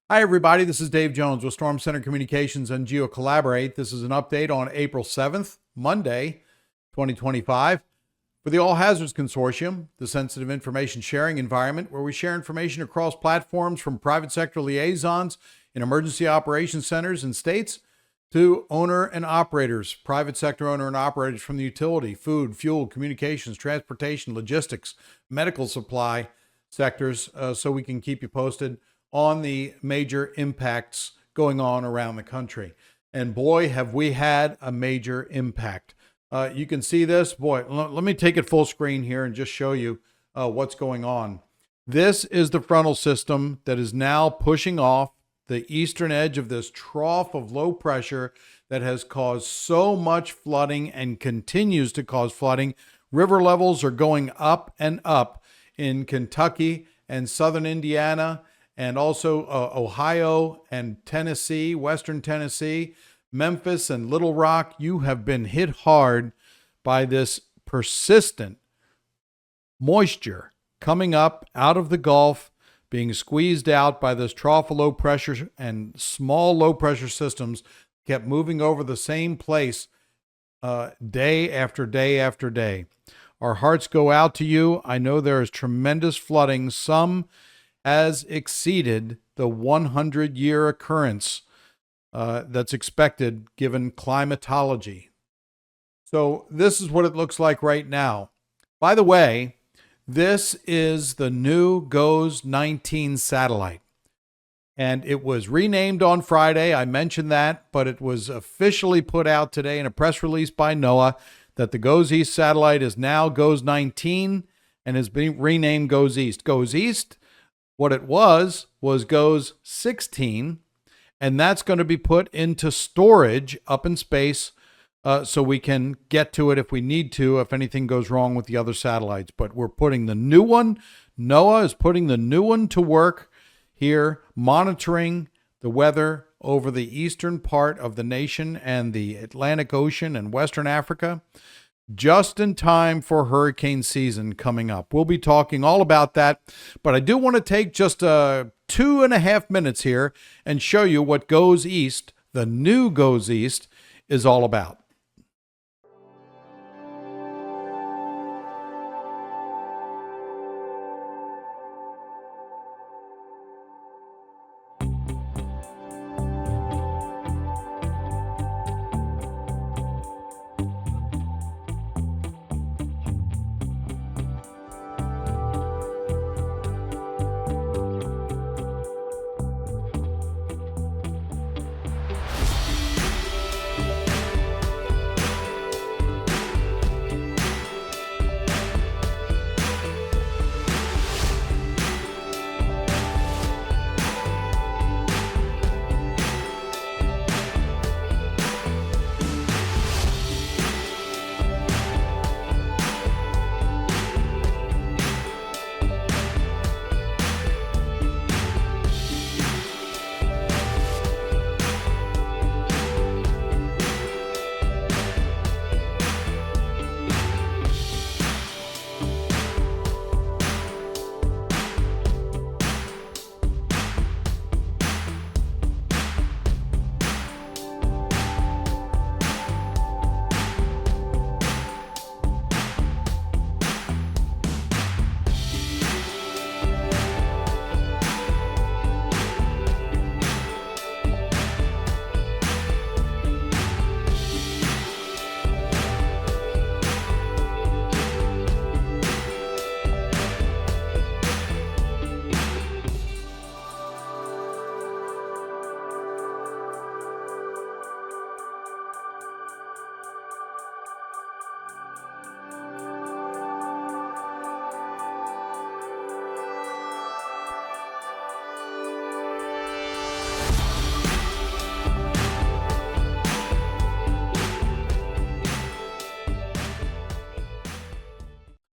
Hi, everybody. This is Dave Jones with Storm Center Communications and GeoCollaborate. This is an update on April 7th, Monday, 2025, for the All Hazards Consortium, the sensitive information sharing environment where we share information across platforms from private sector liaisons in emergency operations centers and states to owner and operators, private sector owner and operators from the utility, food, fuel, communications, transportation, logistics, medical supply sectors, so we can keep you posted on the major impacts going on around the country. And boy, have we had a major impact. You can see this. Boy, let me take it full screen here and just show you what's going on. This is the frontal system that is now pushing off the eastern edge of this trough of low pressure that has caused so much flooding and continues to cause flooding. River levels are going up and up in Kentucky and southern Indiana, and also Ohio and Tennessee, western Tennessee, Memphis and Little Rock. You have been hit hard by this persistent moisture coming up out of the Gulf, being squeezed out by this trough of low pressure, and small low pressure systems kept moving over the same place day after day after day. Our hearts go out to you. I know there is tremendous flooding. Some has exceeded the 100-year occurrence that's expected given climatology. So this is what it looks like right now. By the way, this is the new GOES 19 satellite. And it was renamed on Friday. I mentioned that, but it was officially put out today in a press release by NOAA that the GOES East satellite is now GOES 19 and has been renamed GOES East. GOES East, what it was GOES 16, and that's going to be put into storage up in space so we can get to it if we need to, if anything goes wrong with the other satellites. But we're putting the new one, NOAA is putting the new one to work here, monitoring the weather over the eastern part of the nation and the Atlantic Ocean and Western Africa, just in time for hurricane season coming up. We'll be talking all about that, but I do want to take just 2.5 minutes here and show you what GOES East, the new GOES East, is all about.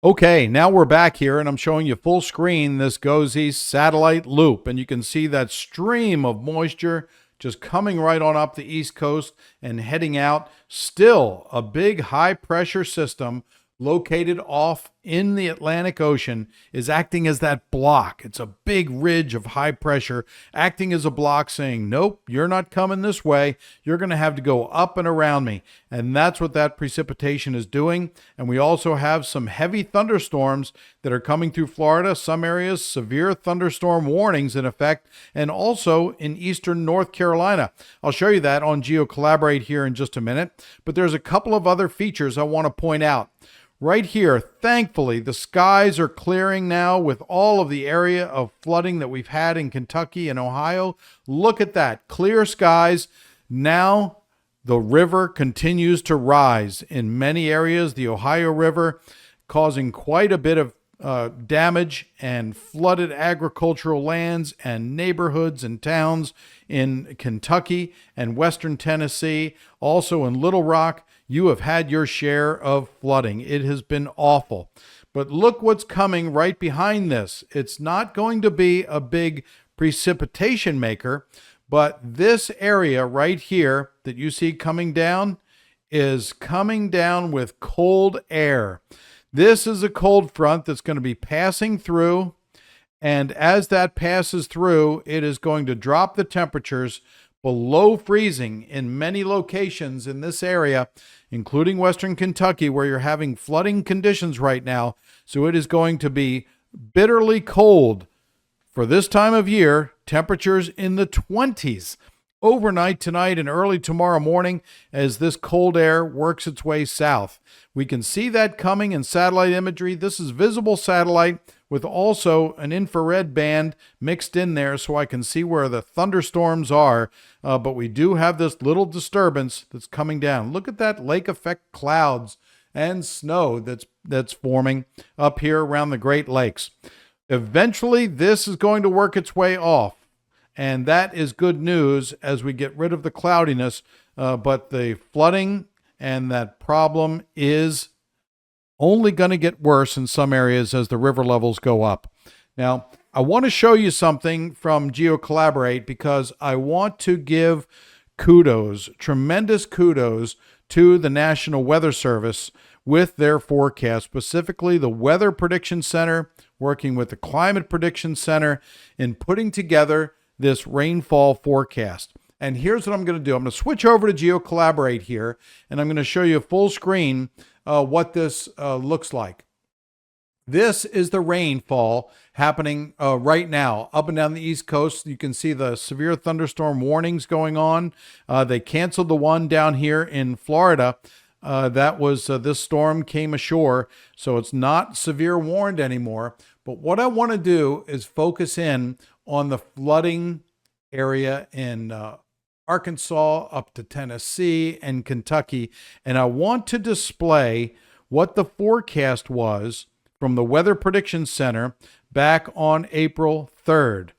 Okay, now we're back here and I'm showing you full screen this GOES East satellite loop, and you can see that stream of moisture just coming right on up the East Coast and heading out. Still a big high pressure system located off in the Atlantic Ocean, is acting as that block. It's a big ridge of high pressure acting as a block saying, nope, you're not coming this way. You're going to have to go up and around me. And that's what that precipitation is doing. And we also have some heavy thunderstorms that are coming through Florida. Some areas, severe thunderstorm warnings in effect, and also in eastern North Carolina. I'll show you that on GeoCollaborate here in just a minute. But there's a couple of other features I want to point out. Right here, thankfully, the skies are clearing now with all of the area of flooding that we've had in Kentucky and Ohio. Look at that, clear skies. Now the river continues to rise in many areas, the Ohio River, causing quite a bit of damage and flooded agricultural lands and neighborhoods and towns in Kentucky and western Tennessee, also in Little Rock. You have had your share of flooding. It has been awful. But look what's coming right behind this. It's not going to be a big precipitation maker, but this area right here that you see coming down is coming down with cold air. This is a cold front that's going to be passing through, and as that passes through, it is going to drop the temperatures below freezing in many locations in this area, including western Kentucky, where you're having flooding conditions right now. So it is going to be bitterly cold for this time of year, temperatures in the 20s overnight tonight and early tomorrow morning as this cold air works its way south. We can see that coming in satellite imagery. This is visible satellite with also an infrared band mixed in there so I can see where the thunderstorms are. But we do have this little disturbance that's coming down. Look at that lake effect clouds and snow that's forming up here around the Great Lakes. Eventually, this is going to work its way off. And that is good news as we get rid of the cloudiness. But the flooding and that problem is only going to get worse in some areas as the river levels go up. Now, I want to show you something from GeoCollaborate because I want to give kudos, tremendous kudos to the National Weather Service with their forecast, specifically the Weather Prediction Center, working with the Climate Prediction Center in putting together this rainfall forecast. And here's what I'm going to do. I'm going to switch over to GeoCollaborate here, and I'm going to show you full screen what this looks like. This is the rainfall happening right now up and down the East Coast. You can see the severe thunderstorm warnings going on. They canceled the one down here in Florida. That was this storm came ashore, so it's not severe warned anymore. But what I want to do is focus in on the flooding area in Arkansas up to Tennessee and Kentucky. And I want to display what the forecast was from the Weather Prediction Center back on April 3rd.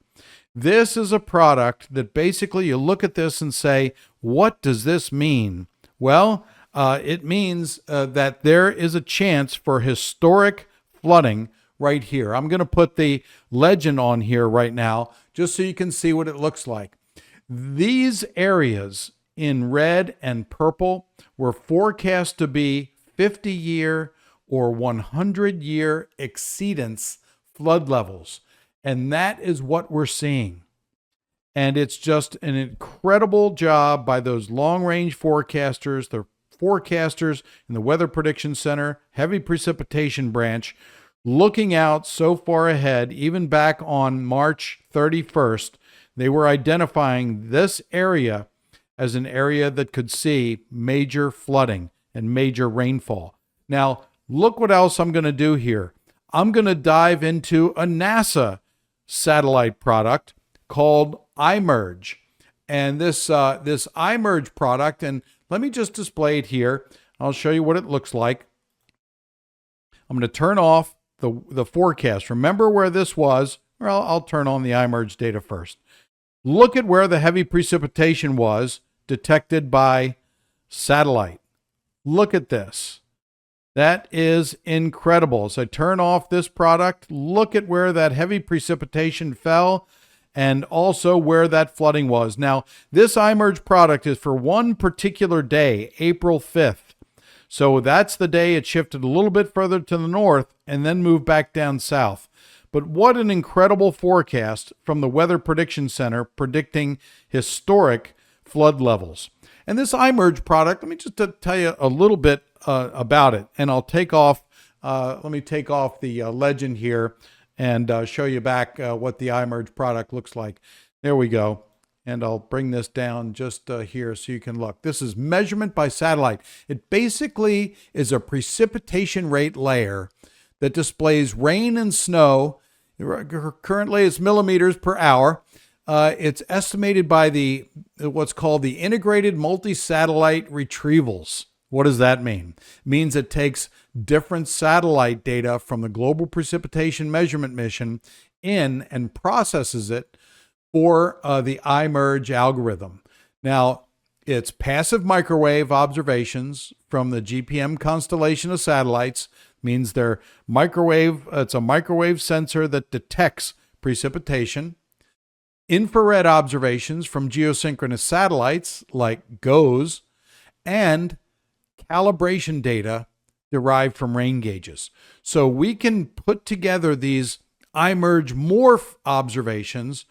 This is a product that basically you look at this and say, what does this mean? Well, it means that there is a chance for historic flooding right here. I'm going to put the legend on here right now just so you can see what it looks like. These areas in red and purple were forecast to be 50-year or 100-year exceedance flood levels. And that is what we're seeing. And it's just an incredible job by those long-range forecasters, the forecasters in the Weather Prediction Center, Heavy Precipitation Branch, looking out so far ahead, even back on March 31st, they were identifying this area as an area that could see major flooding and major rainfall. Now, look what else I'm going to do here. I'm going to dive into a NASA satellite product called iMerge. And this iMerge product, and let me just display it here. I'll show you what it looks like. I'm going to turn off the forecast. Remember where this was? Well, I'll turn on the iMerge data first. Look at where the heavy precipitation was detected by satellite. Look at this. That is incredible. So I turn off this product. Look at where that heavy precipitation fell and also where that flooding was. Now, this iMerge product is for one particular day, April 5th. So that's the day it shifted a little bit further to the north and then moved back down south. But what an incredible forecast from the Weather Prediction Center predicting historic flood levels. And this iMerge product, let me just tell you a little bit about it. And I'll take off, let me take off the legend here and show you back what the iMerge product looks like. There we go. And I'll bring this down just here so you can look. This is measurement by satellite. It basically is a precipitation rate layer that displays rain and snow. Currently it's millimeters per hour. It's estimated by what's called the Integrated Multi-Satellite Retrievals. What does that mean? It means it takes different satellite data from the Global Precipitation Measurement Mission and processes it for the iMerge algorithm. Now, it's passive microwave observations from the GPM constellation of satellites. Means they're microwave. It's a microwave sensor that detects precipitation. Infrared observations from geosynchronous satellites like GOES, and calibration data derived from rain gauges. So we can put together these iMerge morph observations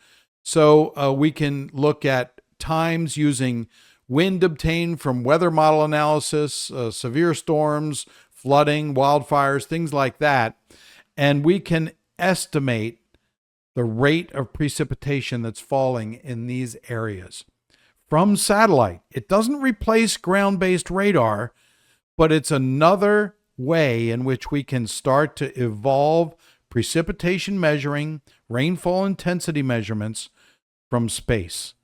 so we can look at times using wind obtained from weather model analysis, severe storms, flooding, wildfires, things like that. And we can estimate the rate of precipitation that's falling in these areas from satellite. It doesn't replace ground-based radar, but it's another way in which we can start to evolve precipitation measuring, rainfall intensity measurements from space.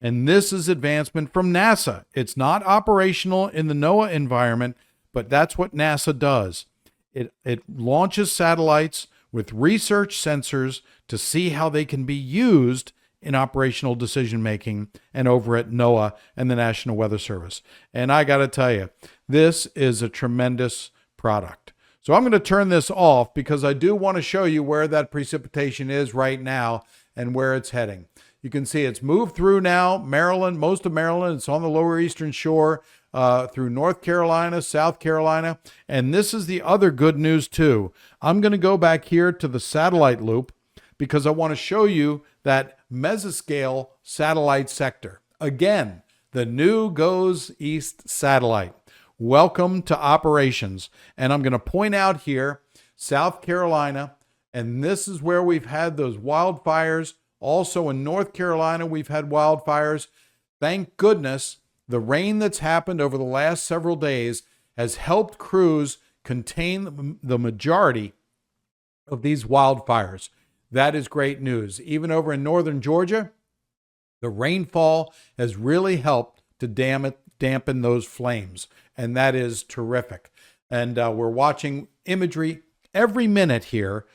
And this is advancement from NASA. It's not operational in the NOAA environment, but that's what NASA does. It launches satellites with research sensors to see how they can be used in operational decision making and over at NOAA and the National Weather Service. And I got to tell you, this is a tremendous product. So I'm going to turn this off because I do want to show you where that precipitation is right now and where it's heading. You can see it's moved through now Maryland, most of Maryland. It's on the lower eastern shore through North Carolina, South Carolina. And this is the other good news too. I'm going to go back here to the satellite loop because I want to show you that mesoscale satellite sector. Again, the new GOES East satellite. Welcome to operations. And I'm going to point out here, South Carolina, and this is where we've had those wildfires. Also in North Carolina, we've had wildfires. Thank goodness the rain that's happened over the last several days has helped crews contain the majority of these wildfires. That is great news. Even over in northern Georgia, the rainfall has really helped to dampen those flames, and that is terrific. And we're watching imagery every minute here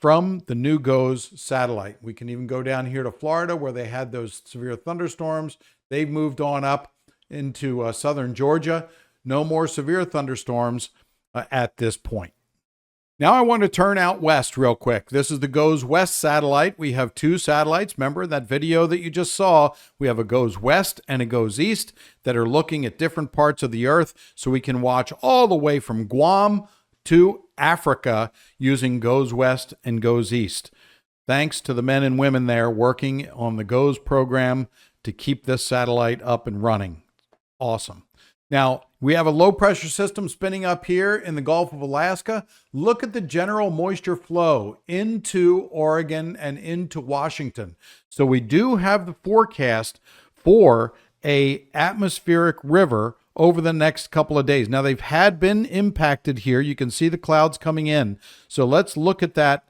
from the new GOES satellite. We can even go down here to Florida where they had those severe thunderstorms. They've moved on up into southern Georgia. No more severe thunderstorms at this point. Now I want to turn out west real quick. This is the GOES West satellite. We have two satellites. Remember that video that you just saw? We have a GOES West and a GOES East that are looking at different parts of the Earth, so we can watch all the way from Guam to Africa using GOES West and GOES East. Thanks to the men and women there working on the GOES program to keep this satellite up and running. Awesome. Now, we have a low pressure system spinning up here in the Gulf of Alaska. Look at the general moisture flow into Oregon and into Washington. So we do have the forecast for a atmospheric river over the next couple of days. Now, they've been impacted here. You can see the clouds coming in. So let's look at that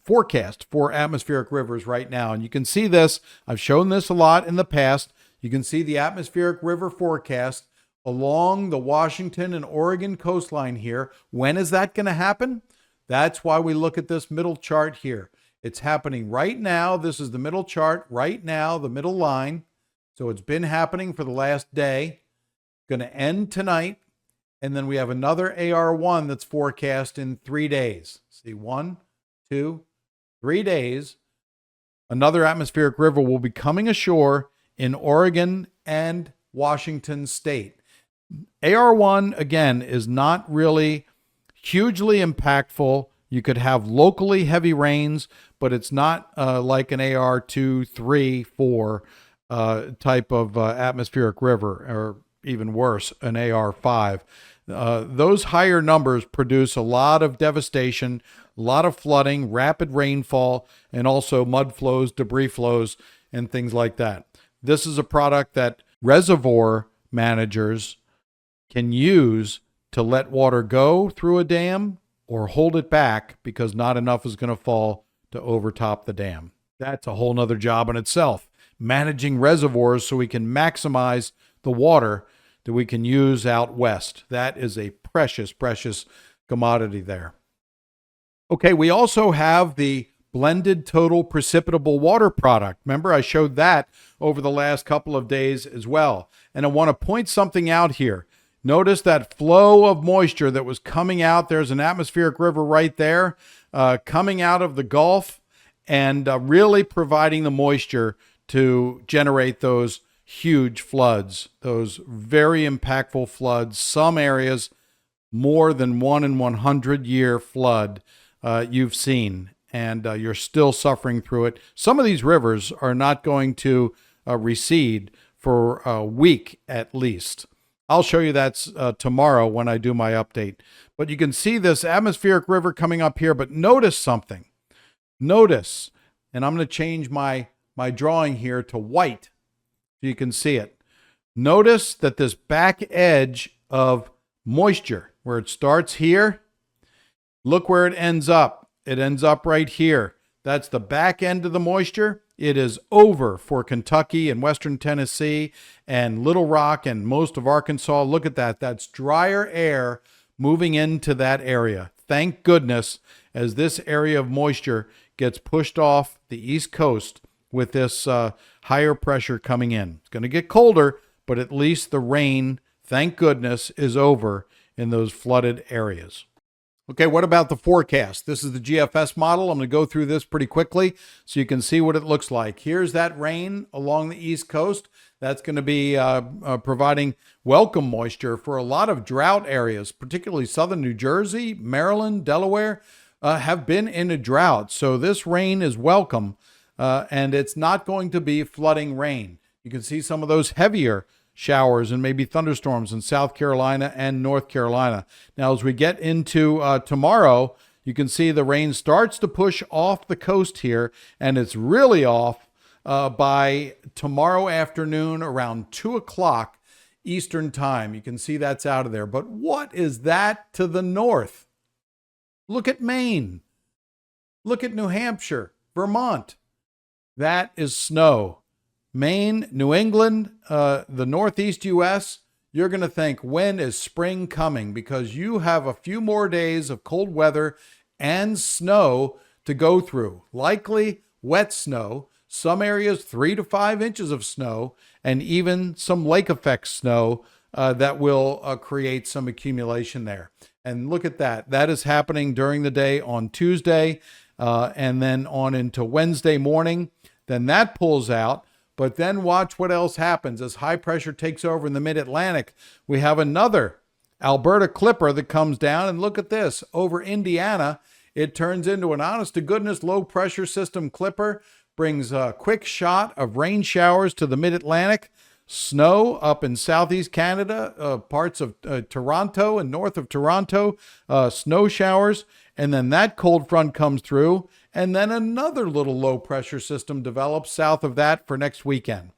forecast for atmospheric rivers right now. And you can see this. I've shown this a lot in the past. You can see the atmospheric river forecast along the Washington and Oregon coastline here. When is that going to happen? That's why we look at this middle chart here. It's happening right now. This is the middle chart right now, the middle line. So it's been happening for the last day. Going to end tonight. And then we have another AR1 that's forecast in 3 days. See, 1, 2, 3 days. Another atmospheric river will be coming ashore in Oregon and Washington state. AR1, again, is not really hugely impactful. You could have locally heavy rains, but it's not like an AR2, 3, 4 type of atmospheric river, or even worse, an AR5. Those higher numbers produce a lot of devastation, a lot of flooding, rapid rainfall, and also mud flows, debris flows, and things like that. This is a product that reservoir managers can use to let water go through a dam or hold it back because not enough is going to fall to overtop the dam. That's a whole nother job in itself. Managing reservoirs so we can maximize the water that we can use out west. That is a precious, precious commodity there. Okay, we also have the blended total precipitable water product. Remember, I showed that over the last couple of days as well. And I want to point something out here. Notice that flow of moisture that was coming out. There's an atmospheric river right there coming out of the Gulf and really providing the moisture to generate those huge floods, those very impactful floods. Some areas, more than 1 in 100 year flood you've seen, and you're still suffering through it. Some of these rivers are not going to recede for a week at least. I'll show you that tomorrow when I do my update. But you can see this atmospheric river coming up here, but notice something. Notice, and I'm going to change my drawing here to white so you can see it. Notice that this back edge of moisture, where it starts here, look where it ends up. It ends up right here. That's the back end of the moisture. It is over for Kentucky and Western Tennessee and Little Rock and most of Arkansas. Look at that. That's drier air moving into that area. Thank goodness, as this area of moisture gets pushed off the East Coast with this higher pressure coming in. It's going to get colder, but at least the rain, thank goodness, is over in those flooded areas. Okay, what about the forecast? This is the GFS model. I'm going to go through this pretty quickly so you can see what it looks like. Here's that rain along the East Coast. That's going to be providing welcome moisture for a lot of drought areas, particularly southern New Jersey, Maryland, Delaware, have been in a drought. So this rain is welcome, and it's not going to be flooding rain. You can see some of those heavier showers and maybe thunderstorms in South Carolina and North Carolina. Now, as we get into tomorrow, you can see the rain starts to push off the coast here, and it's really off by tomorrow afternoon around 2 o'clock Eastern time. You can see that's out of there. But what is that to the north? Look at Maine. Look at New Hampshire, Vermont. That is snow. Maine, New England, the Northeast U.S., you're going to think, when is spring coming? Because you have a few more days of cold weather and snow to go through. Likely wet snow, some areas 3 to 5 inches of snow, and even some lake effect snow that will create some accumulation there. And look at that. That is happening during the day on Tuesday and then on into Wednesday morning. Then that pulls out. But then watch what else happens as high pressure takes over in the mid-Atlantic. We have another Alberta clipper that comes down, and look at this. Over Indiana, it turns into an honest-to-goodness low-pressure system clipper, brings a quick shot of rain showers to the mid-Atlantic, snow up in southeast Canada, parts of Toronto and north of Toronto, snow showers, and then that cold front comes through, and then another little low pressure system develops south of that for next weekend.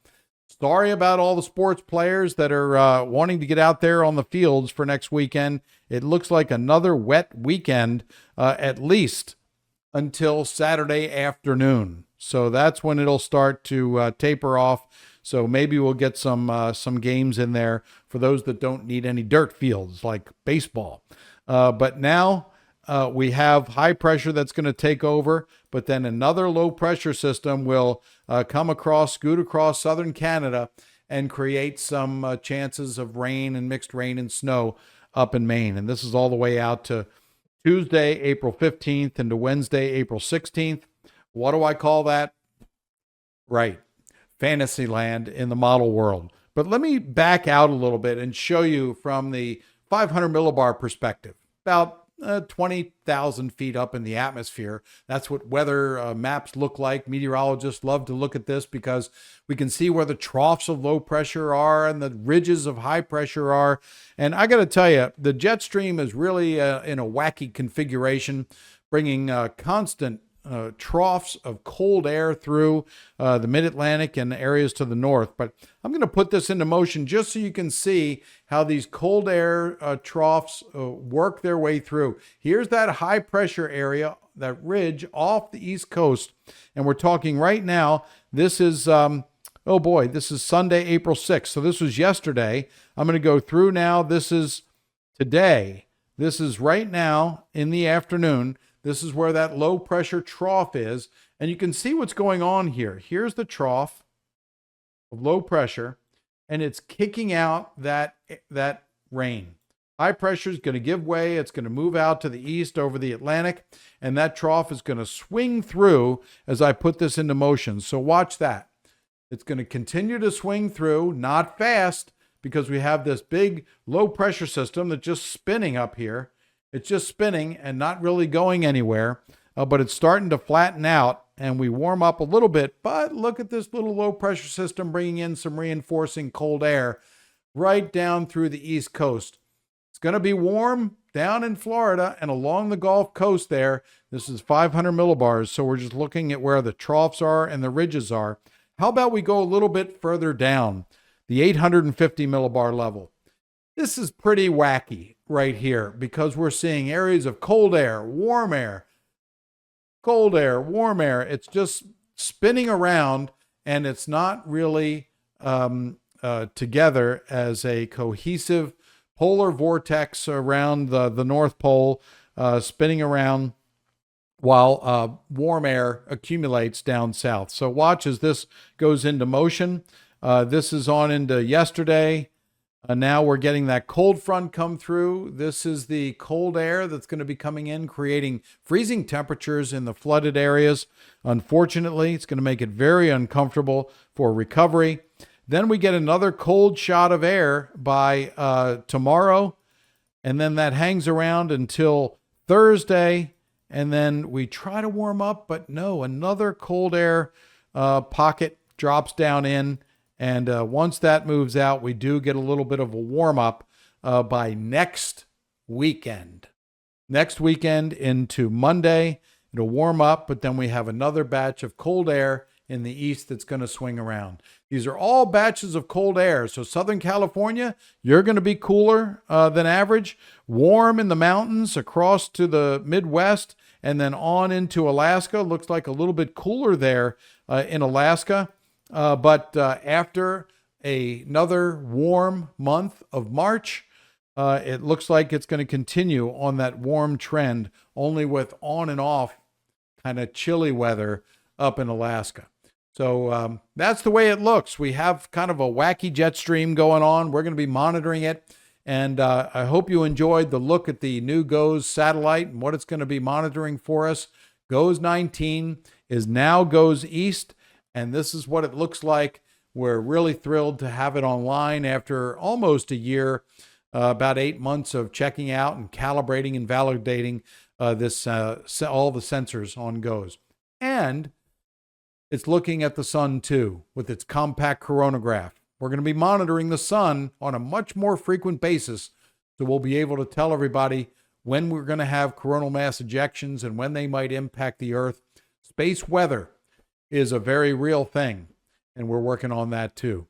Sorry about all the sports players that are wanting to get out there on the fields for next weekend. It looks like another wet weekend, at least until Saturday afternoon. So that's when it'll start to taper off. So maybe we'll get some games in there for those that don't need any dirt fields like baseball. But now we have high pressure that's going to take over, but then another low pressure system will come across, scoot across southern Canada and create some chances of rain and mixed rain and snow up in Maine. And this is all the way out to Tuesday, April 15th into Wednesday, April 16th. What do I call that? Right. Fantasyland in the model world. But let me back out a little bit and show you from the 500 millibar perspective, about 20,000 feet up in the atmosphere. That's what weather maps look like. Meteorologists love to look at this because we can see where the troughs of low pressure are and the ridges of high pressure are. And I got to tell you, the jet stream is really in a wacky configuration, bringing constant troughs of cold air through the mid-Atlantic and areas to the north. But I'm going to put this into motion just so you can see how these cold air troughs work their way through. Here's that high pressure area, that ridge off the East Coast. And we're talking right now, this is, oh boy, this is Sunday, April 6th. So this was yesterday. I'm going to go through now. This is today. This is right now in the afternoon. This is where that low pressure trough is. And you can see what's going on here. Here's the trough of low pressure, and it's kicking out that rain. High pressure is going to give way. It's going to move out to the east over the Atlantic, and that trough is going to swing through as I put this into motion. So watch that. It's going to continue to swing through, not fast, because we have this big low pressure system that's just spinning up here. It's just spinning and not really going anywhere, but it's starting to flatten out, and we warm up a little bit. But look at this little low pressure system bringing in some reinforcing cold air right down through the East Coast. It's going to be warm down in Florida and along the Gulf Coast there. This is 500 millibars, so we're just looking at where the troughs are and the ridges are. How about we go a little bit further down, the 850 millibar level? This is pretty wacky right here because we're seeing areas of cold air, warm air, cold air, warm air. It's just spinning around, and it's not really together as a cohesive polar vortex around the North Pole, spinning around while warm air accumulates down south. So watch as this goes into motion. This is on into yesterday. Now we're getting that cold front come through. This is the cold air that's going to be coming in, creating freezing temperatures in the flooded areas. Unfortunately, it's going to make it very uncomfortable for recovery. Then we get another cold shot of air by tomorrow, and then that hangs around until Thursday, and then we try to warm up, but no, another cold air pocket drops down in. And once that moves out, we do get a little bit of a warm up by next weekend. Next weekend into Monday, it'll warm up, but then we have another batch of cold air in the east that's going to swing around. These are all batches of cold air. So Southern California, you're going to be cooler than average. Warm in the mountains across to the Midwest, and then on into Alaska. Looks like a little bit cooler there in Alaska. But after another warm month of March, it looks like it's going to continue on that warm trend, only with on and off kind of chilly weather up in Alaska. So that's the way it looks. We have kind of a wacky jet stream going on. We're going to be monitoring it. And I hope you enjoyed the look at the new GOES satellite and what it's going to be monitoring for us. GOES 19 is now GOES East. And this is what it looks like. We're really thrilled to have it online after almost a year, about 8 months of checking out and calibrating and validating all the sensors on GOES. And it's looking at the sun too with its compact coronagraph. We're going to be monitoring the sun on a much more frequent basis, so we'll be able to tell everybody when we're going to have coronal mass ejections and when they might impact the Earth. Space weather is a very real thing, and we're working on that too.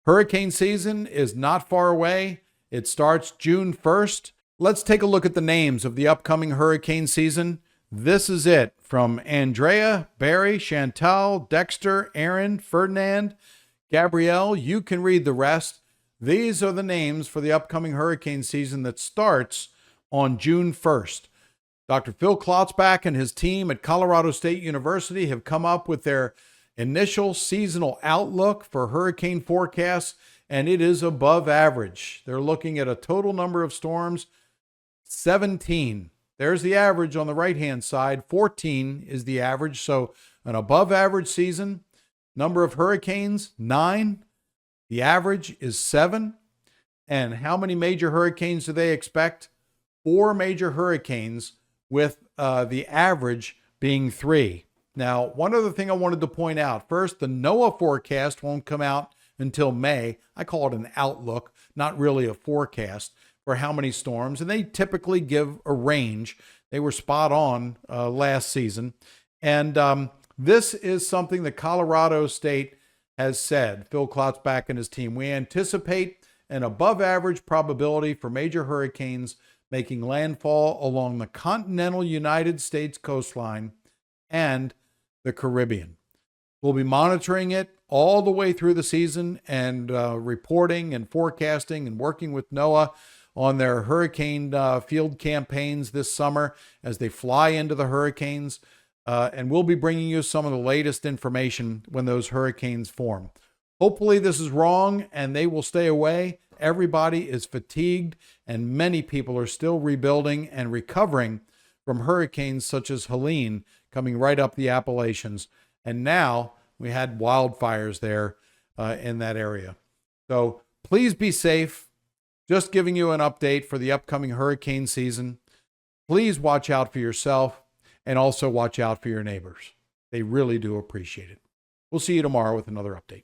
Hurricane season is not far away. It starts June 1st. Let's take a look at the names of the upcoming hurricane season. This is it from Andrea, Barry, Chantal, Dexter, Aaron, Ferdinand, Gabrielle. You can read the rest. These are the names for the upcoming hurricane season that starts on June 1st. Dr. Phil Klotzbach and his team at Colorado State University have come up with their initial seasonal outlook for hurricane forecasts, and it is above average. They're looking at a total number of storms, 17. There's the average on the right-hand side. 14 is the average, so an above average season. Number of hurricanes, 9. The average is 7. And how many major hurricanes do they expect? 4 major hurricanes, with the average being 3. Now, one other thing I wanted to point out. First, the NOAA forecast won't come out until May. I call it an outlook, not really a forecast for how many storms. And they typically give a range. They were spot on last season. And this is something that Colorado State has said. Phil Klotzbach and his team. We anticipate an above average probability for major hurricanes making landfall along the continental United States coastline and the Caribbean. We'll be monitoring it all the way through the season and reporting and forecasting and working with NOAA on their hurricane field campaigns this summer as they fly into the hurricanes. And we'll be bringing you some of the latest information when those hurricanes form. Hopefully this is wrong and they will stay away. Everybody is fatigued and many people are still rebuilding and recovering from hurricanes such as Helene coming right up the Appalachians. And now we had wildfires there in that area. So please be safe. Just giving you an update for the upcoming hurricane season. Please watch out for yourself and also watch out for your neighbors. They really do appreciate it. We'll see you tomorrow with another update.